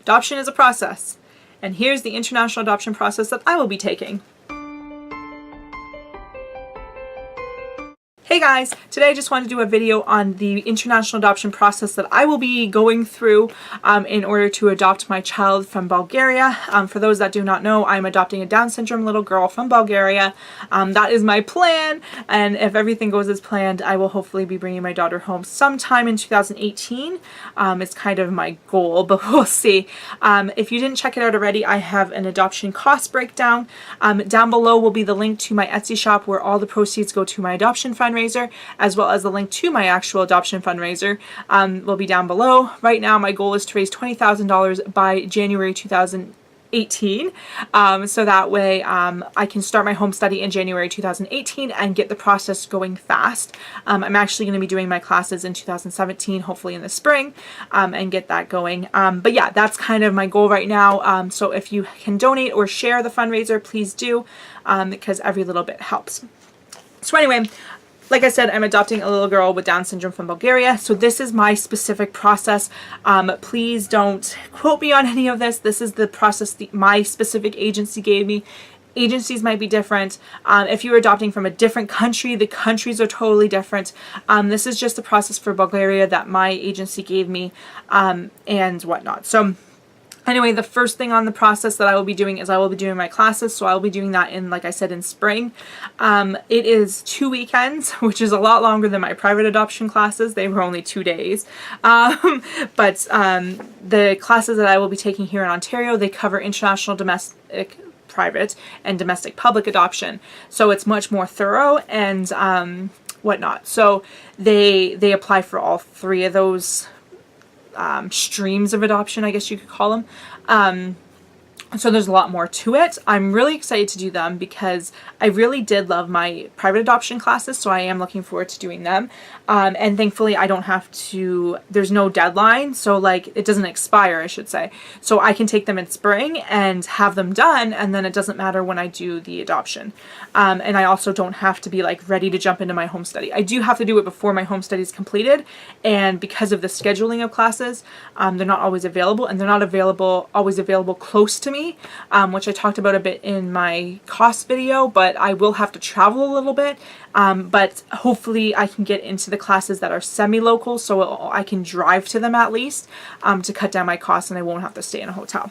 Adoption is a process, and here's the international adoption process that I will be taking. Hey guys, today I just wanted to do a video on the international adoption process that I will be going through in order to adopt my child from Bulgaria. For those that do not know, I'm adopting a Down syndrome little girl from Bulgaria. That is my plan, and if everything goes as planned, I will hopefully be bringing my daughter home sometime in 2018. It's kind of my goal, but we'll see. If you didn't check it out already, I have an adoption cost breakdown. Down below will be the link to my Etsy shop where all the proceeds go to my adoption fundraiser, as well as the link to my actual adoption fundraiser will be down below. Right now my goal is to raise $20,000 by January 2018, so that way I can start my home study in January 2018 and get the process going fast. I'm actually going to be doing my classes in 2017, hopefully in the spring, and get that going. But yeah, that's kind of my goal right now. So if you can donate or share the fundraiser, please do, because every little bit helps. So anyway, like I said, I'm adopting a little girl with Down syndrome from Bulgaria, so this is my specific process. Please don't quote me on any of this. This is the process my specific agency gave me. Agencies might be different. If you're adopting from a different country, the countries are totally different. This is just the process for Bulgaria that my agency gave me, and whatnot. So anyway, the first thing on the process that I will be doing is I will be doing my classes. So I will be doing that in, like I said, in spring. It is 2 weekends, which is a lot longer than my private adoption classes. They were only 2 days. But the classes that I will be taking here in Ontario, they cover international, domestic, private, and domestic public adoption. So it's much more thorough and whatnot. So they apply for all three of those streams of adoption, I guess you could call them. So there's a lot more to it. I'm really excited to do them because I really did love my private adoption classes, so I am looking forward to doing them. And thankfully I don't have to, there's no deadline, so like it doesn't expire, I should say. So I can take them in spring and have them done, and then it doesn't matter when I do the adoption. And I also don't have to be like ready to jump into my home study. I do have to do it before my home study is completed, and because of the scheduling of classes, they're not always available, and they're not always available close to me. Which I talked about a bit in my cost video, but I will have to travel a little bit. But hopefully I can get into the classes that are semi-local, so I can drive to them at least, to cut down my costs, and I won't have to stay in a hotel.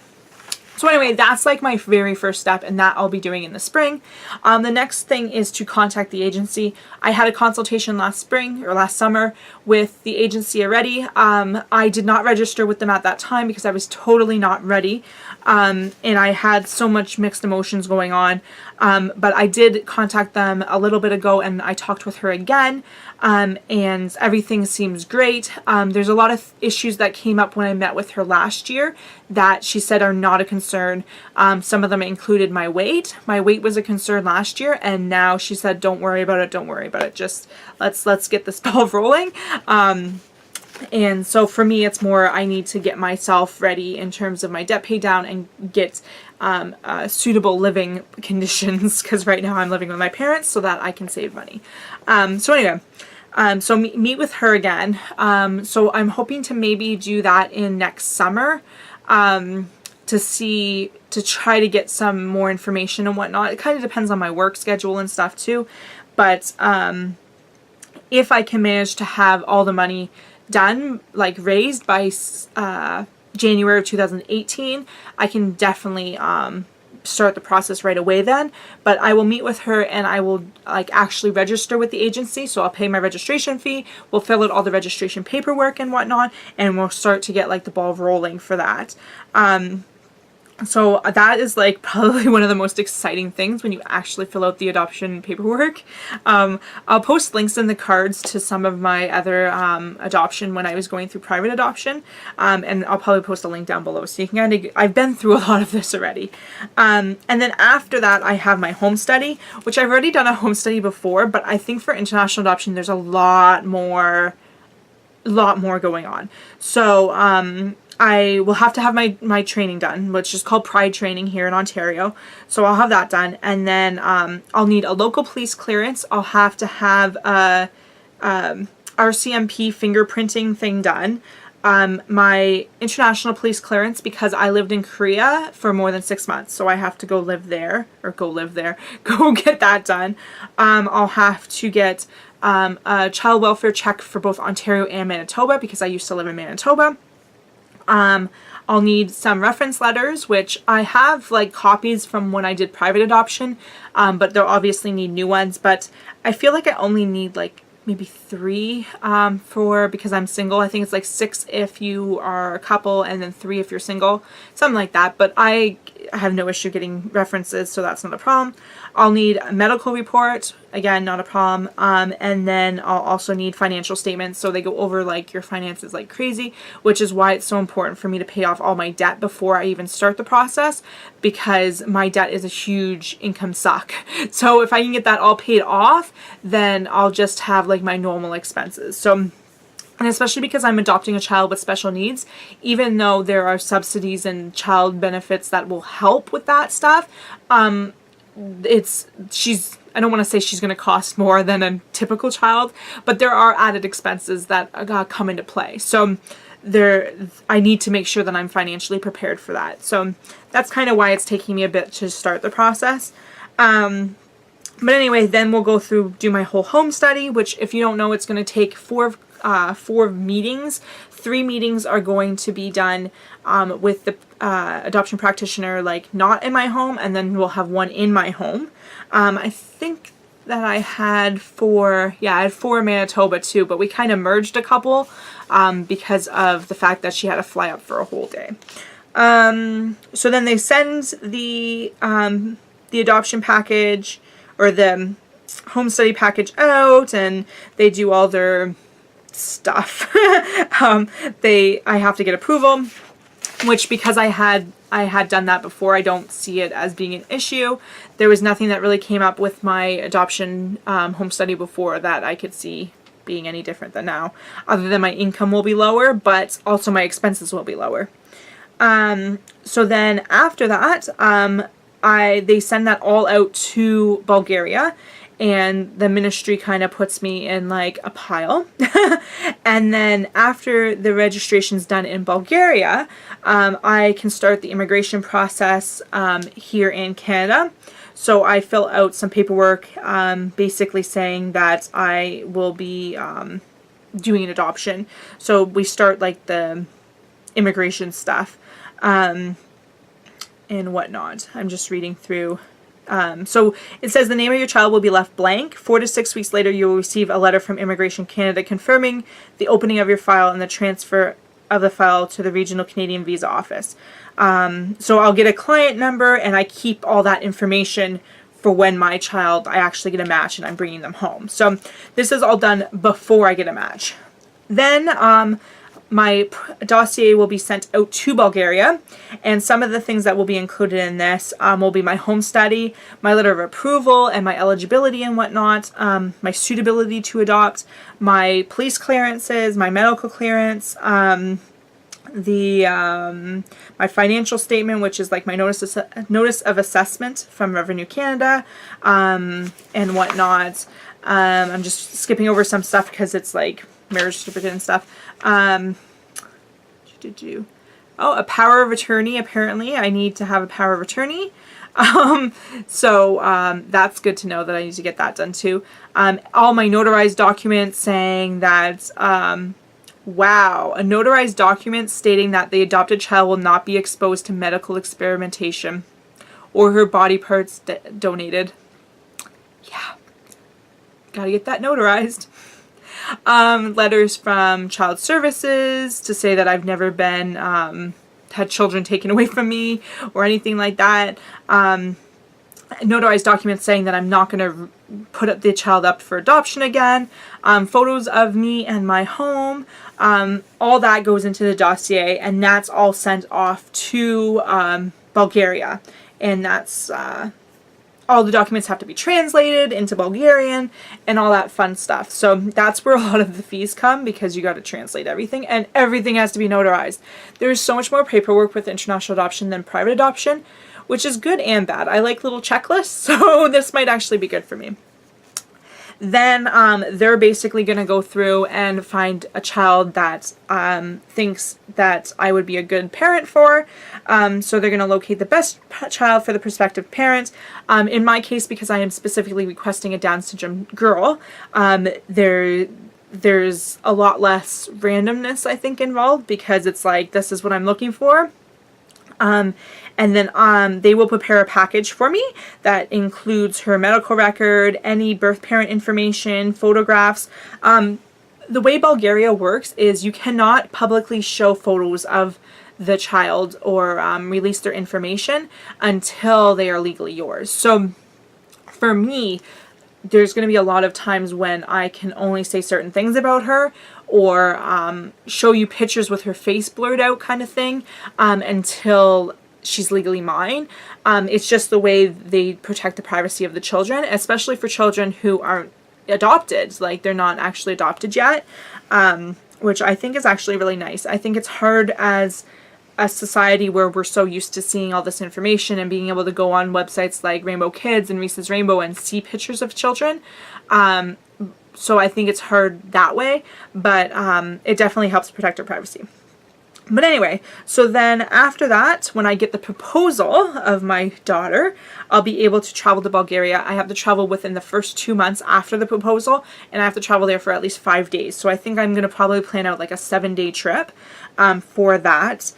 So anyway, that's like my very first step, and that I'll be doing in the spring. The next thing is to contact the agency. I had a consultation last spring or last summer with the agency already. I did not register with them at that time because I was totally not ready, and I had so much mixed emotions going on. But I did contact them a little bit ago, and I talked with her again, and everything seems great. There's a lot of issues that came up when I met with her last year that she said are not a concern. Some of them included my weight. My weight was a concern last year, and now she said, don't worry about it, don't worry about it. Just let's get this ball rolling. And so for me, it's more I need to get myself ready in terms of my debt pay down and get suitable living conditions, because right now I'm living with my parents so that I can save money. So anyway, so meet with her again. So I'm hoping to maybe do that in next summer, to try to get some more information and whatnot. It kind of depends on my work schedule and stuff too, but if I can manage to have all the money done, like raised by January of 2018, I can definitely start the process right away then. But I will meet with her, and I will like actually register with the agency, so I'll pay my registration fee, we'll fill out all the registration paperwork and whatnot, and we'll start to get like the ball rolling for that. So that is like probably one of the most exciting things when you actually fill out the adoption paperwork. I'll post links in the cards to some of my other adoption when I was going through private adoption, and I'll probably post a link down below so you can kind of, I've been through a lot of this already. And then after that I have my home study, which I've already done a home study before, but I think for international adoption there's a lot more going on. So I will have to have my training done, which is called Pride training here in Ontario. So I'll have that done, and then I'll need a local police clearance. I'll have to have a RCMP fingerprinting thing done. my international police clearance, because I lived in Korea for more than 6 months, so I have to go get that done. I'll have to get a child welfare check for both Ontario and Manitoba, because I used to live in Manitoba. I'll need some reference letters, which I have like copies from when I did private adoption, but they'll obviously need new ones. But I feel like I only need like maybe 3 because I'm single. I think it's like 6 if you are a couple, and then 3 if you're single, something like that. But I have no issue getting references, so that's not a problem. I'll need a medical report, again, not a problem. And then I'll also need financial statements, so they go over like your finances like crazy, which is why it's so important for me to pay off all my debt before I even start the process, because my debt is a huge income suck. So if I can get that all paid off, then I'll just have like my normal expenses. So, and especially because I'm adopting a child with special needs, even though there are subsidies and child benefits that will help with that stuff, I don't want to say she's going to cost more than a typical child, but there are added expenses that come into play. So I need to make sure that I'm financially prepared for that. So that's kind of why it's taking me a bit to start the process. But anyway, then we'll do my whole home study, which, if you don't know, it's going to take 4 meetings. 3 meetings are going to be done with the adoption practitioner, like not in my home, and then we'll have 1 in my home. I think that I had 4 in Manitoba too, but we kind of merged a couple because of the fact that she had to fly up for a whole day. So then they send the adoption package, or the home study package out, and they do all their stuff. I have to get approval, which, because I had done that before, I don't see it as being an issue. There was nothing that really came up with my adoption home study before that I could see being any different than now, other than my income will be lower, but also my expenses will be lower. So then after that, they send that all out to Bulgaria, and the ministry kind of puts me in like a pile. And then after the registration's done in Bulgaria, I can start the immigration process here in Canada. So I fill out some paperwork basically saying that I will be doing an adoption. So we start like the immigration stuff and whatnot. I'm just reading through. So it says the name of your child will be left blank. 4 to 6 weeks later, you will receive a letter from Immigration Canada confirming the opening of your file and the transfer of the file to the Regional Canadian Visa Office. So I'll get a client number, and I keep all that information for when I actually get a match and I'm bringing them home. So this is all done before I get a match. Then my dossier will be sent out to Bulgaria, and some of the things that will be included in this will be my home study, my letter of approval and my eligibility and whatnot, my suitability to adopt, my police clearances, my medical clearance, my financial statement, which is like my notice of assessment from Revenue Canada, and whatnot. I'm just skipping over some stuff because it's like marriage certificate and stuff. A power of attorney. Apparently I need to have a power of attorney. So that's good to know that I need to get that done too. All my notarized documents saying that, wow, a notarized document stating that the adopted child will not be exposed to medical experimentation or her body parts donated. Yeah, gotta get that notarized. Letters from child services to say that I've never been had children taken away from me or anything like that. Notarized documents saying that I'm not going to put the child up for adoption again. Photos of me and my home. All that goes into the dossier, and that's all sent off to Bulgaria. And that's all the documents have to be translated into Bulgarian and all that fun stuff. So that's where a lot of the fees come, because you got to translate everything, and everything has to be notarized. There's so much more paperwork with international adoption than private adoption, which is good and bad. I like little checklists, so this might actually be good for me. Then they're basically going to go through and find a child that thinks that I would be a good parent for. So they're going to locate the best child for the prospective parent. In my case, because I am specifically requesting a Down syndrome girl, there's a lot less randomness, I think, involved, because it's like, this is what I'm looking for. And then they will prepare a package for me that includes her medical record, any birth parent information, photographs. The way Bulgaria works is you cannot publicly show photos of the child or release their information until they are legally yours. So for me, there's going to be a lot of times when I can only say certain things about her, or show you pictures with her face blurred out kind of thing, until she's legally mine. It's just the way they protect the privacy of the children, especially for children who aren't adopted, like they're not actually adopted yet, which I think is actually really nice. I think it's hard as a society where we're so used to seeing all this information and being able to go on websites like Rainbow Kids and Reese's Rainbow and see pictures of children. So I think it's hard that way, but it definitely helps protect our privacy. But anyway, so then after that, when I get the proposal of my daughter, I'll be able to travel to Bulgaria. I have to travel within the first 2 months after the proposal, and I have to travel there for at least 5 days. So I think I'm going to probably plan out like a 7-day trip for that.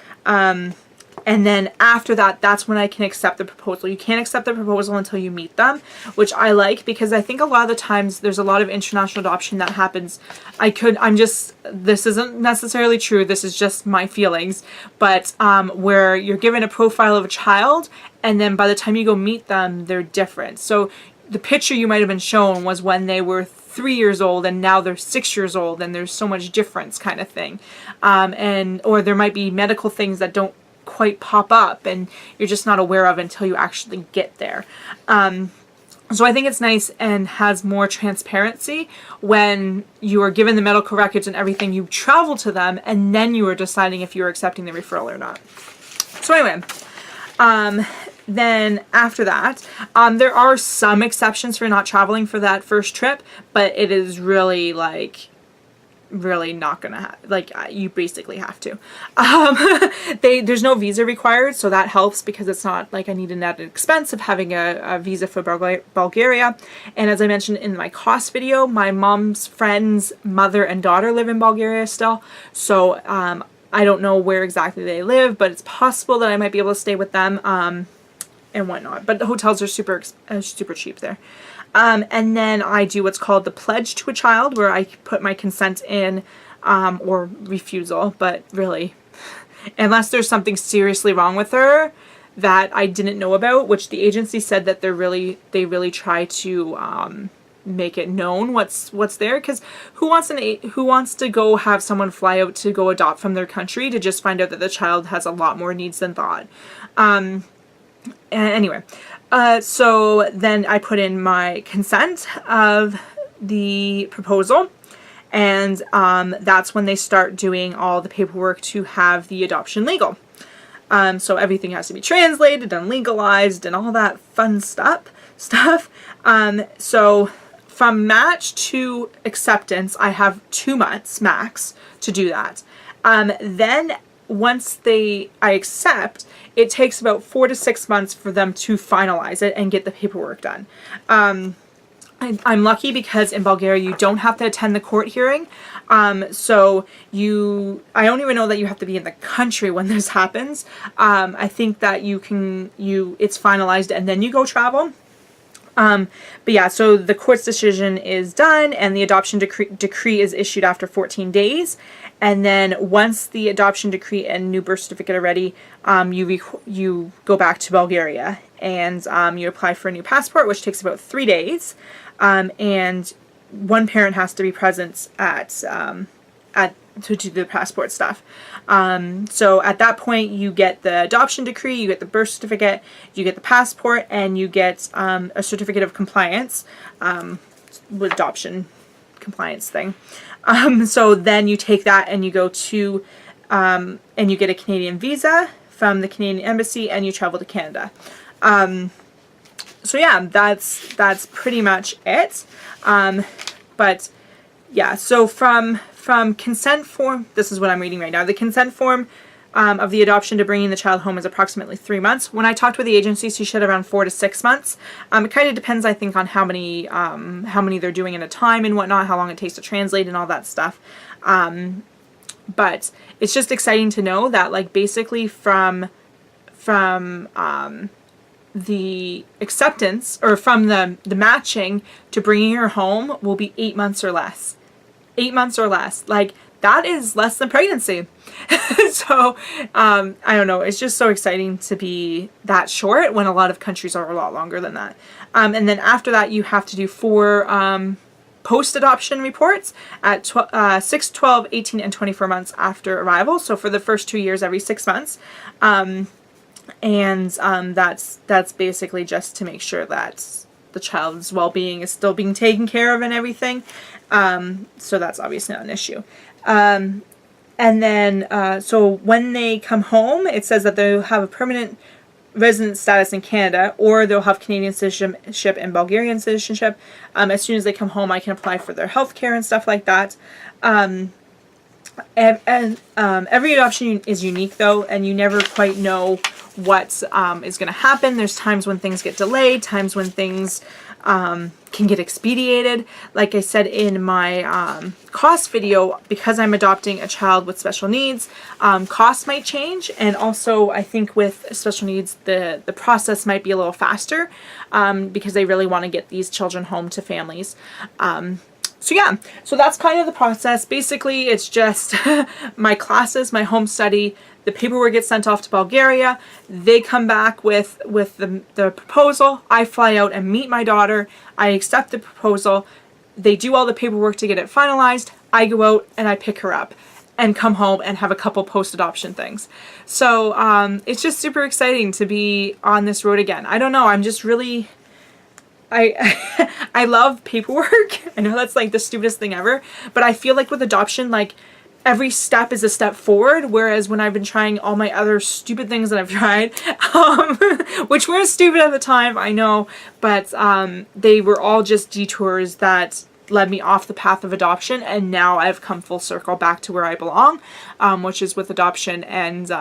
And then after that, that's when I can accept the proposal. You can't accept the proposal until you meet them, which I like, because I think a lot of the times there's a lot of international adoption that happens. This isn't necessarily true, this is just my feelings, but where you're given a profile of a child, and then by the time you go meet them, they're different. So the picture you might have been shown was when they were 3 years old, and now they're 6 years old, and there's so much difference kind of thing. Or there might be medical things that don't quite pop up and you're just not aware of until you actually get there. So I think it's nice and has more transparency when you are given the medical records and everything, you travel to them, and then you are deciding if you're accepting the referral or not. So anyway, then after that, there are some exceptions for not traveling for that first trip, but it is really not gonna you basically have to. There's no visa required, so that helps, because it's not like I need an added expense of having a visa for Bulgaria. And as I mentioned in my cost video, my mom's friend's mother and daughter live in Bulgaria still, so I don't know where exactly they live, but it's possible that I might be able to stay with them and whatnot. But the hotels are super cheap there. And then I do what's called the pledge to a child, where I put my consent in, or refusal, but really, unless there's something seriously wrong with her that I didn't know about, which the agency said that they really try to make it known what's there, because who wants to go have someone fly out to go adopt from their country to just find out that the child has a lot more needs than thought. Anyway, so then I put in my consent of the proposal, and that's when they start doing all the paperwork to have the adoption legal. So everything has to be translated and legalized and all that fun stuff. So from match to acceptance, I have 2 months max to do that. Then once I accept, it takes about 4 to 6 months for them to finalize it and get the paperwork done. I'm lucky because in Bulgaria you don't have to attend the court hearing. So I don't even know that you have to be in the country when this happens. I think that it's finalized and then you go travel. But yeah, so the court's decision is done and the adoption decree is issued after 14 days. And then once the adoption decree and new birth certificate are ready, you go back to Bulgaria and you apply for a new passport, which takes about 3 days. And one parent has to be present to do the passport stuff. So at that point you get the adoption decree, you get the birth certificate, you get the passport, and you get a certificate of compliance, with adoption compliance thing. So then you take that and you go to and you get a Canadian visa from the Canadian Embassy and you travel to Canada. So yeah, that's pretty much it. But yeah, so from consent form, this is what I'm reading right now. The consent form of the adoption to bringing the child home is approximately 3 months. When I talked with the agency, she said around 4 to 6 months. It kind of depends, I think, on how many they're doing at a time and whatnot, how long it takes to translate and all that stuff. But it's just exciting to know that, like, basically from the acceptance, or from the matching to bringing her home, will be 8 months or less. 8 months or less. Like, that is less than pregnancy. So, I don't know. It's just so exciting to be that short when a lot of countries are a lot longer than that. And then after that, you have to do 4 post-adoption reports at 6, 12, 18, and 24 months after arrival. So for the first 2 years, every 6 months. That's basically just to make sure that the child's well-being is still being taken care of and everything. So that's obviously not an issue. And then, so when they come home, it says that they'll have a permanent resident status in Canada, or they'll have Canadian citizenship and Bulgarian citizenship. As soon as they come home, I can apply for their health care and stuff like that. Every adoption is unique, though, and you never quite know what is going to happen. There's times when things get delayed, times when things can get expedited. Like I said in my cost video, because I'm adopting a child with special needs, costs might change, and also I think with special needs the process might be a little faster because they really want to get these children home to families. So yeah, so that's kind of the process. Basically, it's just my classes, my home study, the paperwork gets sent off to Bulgaria, they come back with the proposal, I fly out and meet my daughter, I accept the proposal, they do all the paperwork to get it finalized, I go out and I pick her up and come home and have a couple post-adoption things. So it's just super exciting to be on this road again. I don't know, I'm just really... I love paperwork. I know that's like the stupidest thing ever, but I feel like with adoption, like every step is a step forward, whereas when I've been trying all my other stupid things that I've tried, which were stupid at the time, I know, but they were all just detours that led me off the path of adoption, and now I've come full circle back to where I belong, which is with adoption. And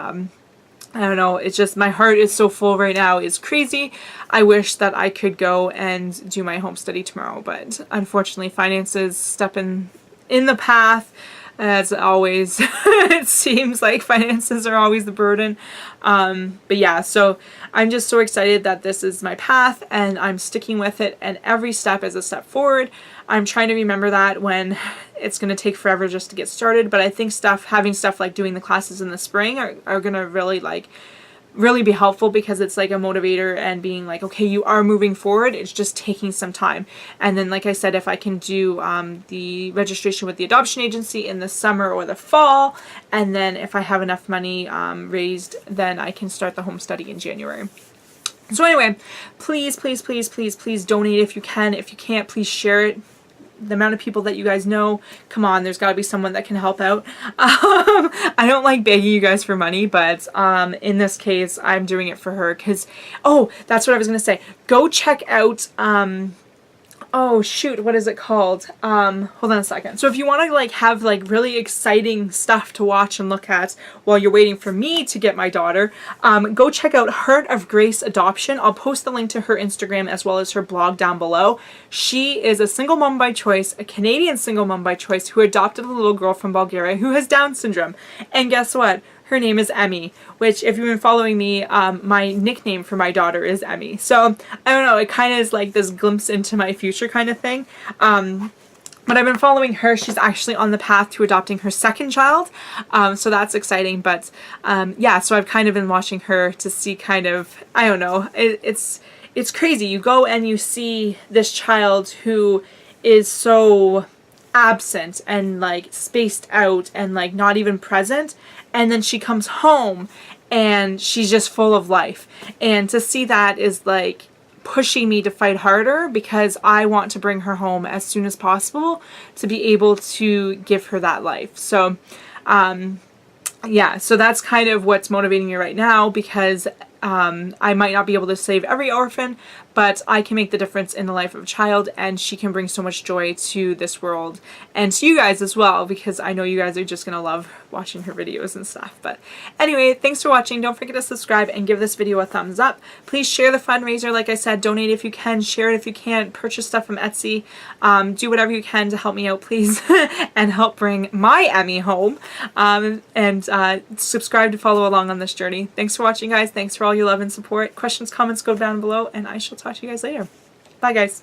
I don't know, it's just, my heart is so full right now. It's crazy. I wish that I could go and do my home study tomorrow, but unfortunately finances step in the path. As always, it seems like finances are always the burden. But yeah, so I'm just so excited that this is my path and I'm sticking with it, and every step is a step forward. I'm trying to remember that when it's going to take forever just to get started, but I think having stuff like doing the classes in the spring are going to really be helpful, because it's like a motivator and being like, okay, you are moving forward, it's just taking some time. And then, like I said, if I can do the registration with the adoption agency in the summer or the fall, and then if I have enough money raised, then I can start the home study in January. So anyway, please, please, please, please, please donate if you can. If you can't, please share it. The amount of people that you guys know, come on, there's got to be someone that can help out. I don't like begging you guys for money, but in this case, I'm doing it for her because, oh, that's what I was going to say. Go check out, oh shoot, what is it called? Hold on a second. So if you want to like have like really exciting stuff to watch and look at while you're waiting for me to get my daughter, go check out Heart of Grace Adoption. I'll post the link to her Instagram as well as her blog down below. She is a single mom by choice, a Canadian single mom by choice, who adopted a little girl from Bulgaria who has Down syndrome. And guess what? Her name is Emmy, which, if you've been following me, my nickname for my daughter is Emmy. So, I don't know, it kind of is like this glimpse into my future kind of thing. But I've been following her. She's actually on the path to adopting her second child. So that's exciting. But yeah, so I've kind of been watching her to see kind of, I don't know, it's crazy. You go and you see this child who is so absent and like spaced out and like not even present, and then she comes home and she's just full of life, and to see that is like pushing me to fight harder, because I want to bring her home as soon as possible to be able to give her that life. So yeah, so that's kind of what's motivating me right now, because I might not be able to save every orphan, but I can make the difference in the life of a child, and she can bring so much joy to this world and to you guys as well, because I know you guys are just gonna love watching her videos and stuff. But anyway, thanks for watching. Don't forget to subscribe and give this video a thumbs up. Please share the fundraiser. Like I said, donate if you can, share it if you can't, purchase stuff from Etsy. Do whatever you can to help me out, please, and help bring my Emmy home. And subscribe to follow along on this journey. Thanks for watching, guys. Thanks for all your love and support. Questions, comments, go down below, and I shall talk to you guys later. Bye, guys.